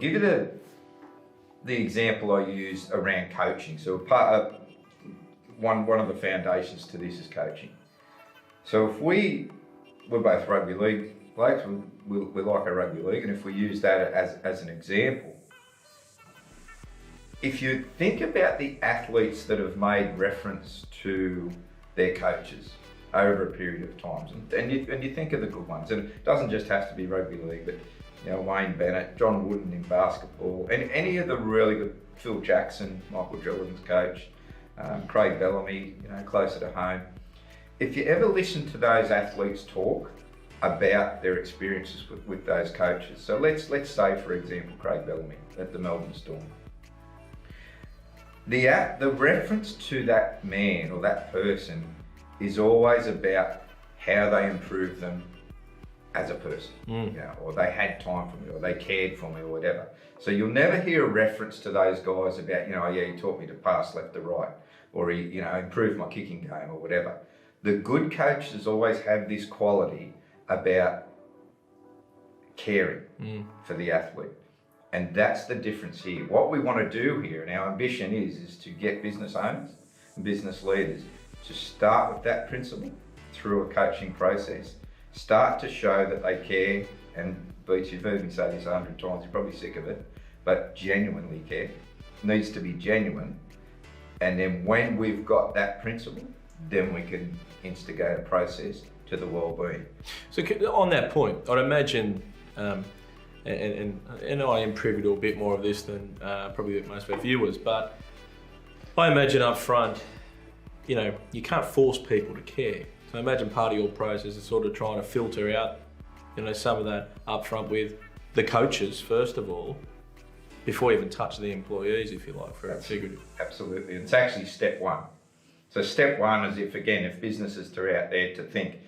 give you the example I use around coaching. So one of the foundations to this is coaching. So if we're both rugby league blokes, we like a rugby league, and if we use that as an example, if you think about the athletes that have made reference to their coaches over a period of time, and you think of the good ones, and it doesn't just have to be rugby league, but Wayne Bennett, John Wooden in basketball, and any of the really good, Phil Jackson, Michael Jordan's coach, Craig Bellamy, closer to home. If you ever listen to those athletes talk about their experiences with those coaches, so let's say, for example, Craig Bellamy at the Melbourne Storm. The reference to that man or that person is always about how they improve them as a person, or they had time for me, or they cared for me, or whatever. So you'll never hear a reference to those guys about, he taught me to pass left to right, or he, improved my kicking game, or whatever. The good coaches always have this quality about caring for the athlete. And that's the difference here. What we want to do here, and our ambition is to get business owners and business leaders to start with that principle through a coaching process. Start to show that they care, and Beats, you've heard me say this 100 times, you're probably sick of it, but genuinely care. It needs to be genuine. And then when we've got that principle, then we can instigate a process to the wellbeing. So on that point, I'd imagine, and I am privy to a bit more of this than probably most of our viewers, but I imagine up front, you can't force people to care. So I imagine part of your process is sort of trying to filter out, some of that up front with the coaches, first of all, before you even touch the employees, if you like, for a figurative. Absolutely, and it's actually step one. So step one is if businesses are out there to think,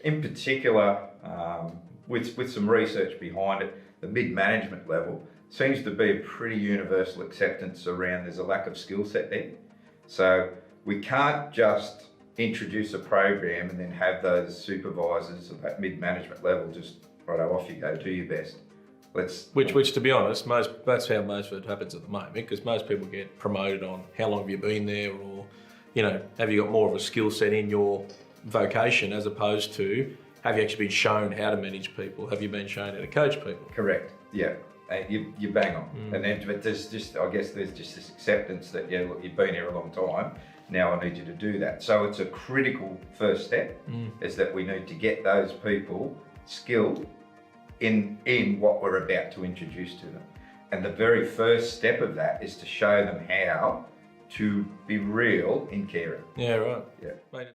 in particular, with some research behind it, the mid-management level seems to be a pretty universal acceptance around there's a lack of skill set there. So we can't just introduce a program and then have those supervisors at that mid-management level just, righto, off you go, do your best. Which to be honest, that's how most of it happens at the moment, because most people get promoted on how long have you been there, or have you got more of a skill set in your vocation, as opposed to have you actually been shown how to manage people? Have you been shown how to coach people? Correct. Yeah, you bang on. And then there's just this acceptance that look, you've been here a long time. Now I need you to do that. So it's a critical first step, is that we need to get those people skilled in what we're about to introduce to them. And the very first step of that is to show them how to be real in caring. Yeah, right. Yeah.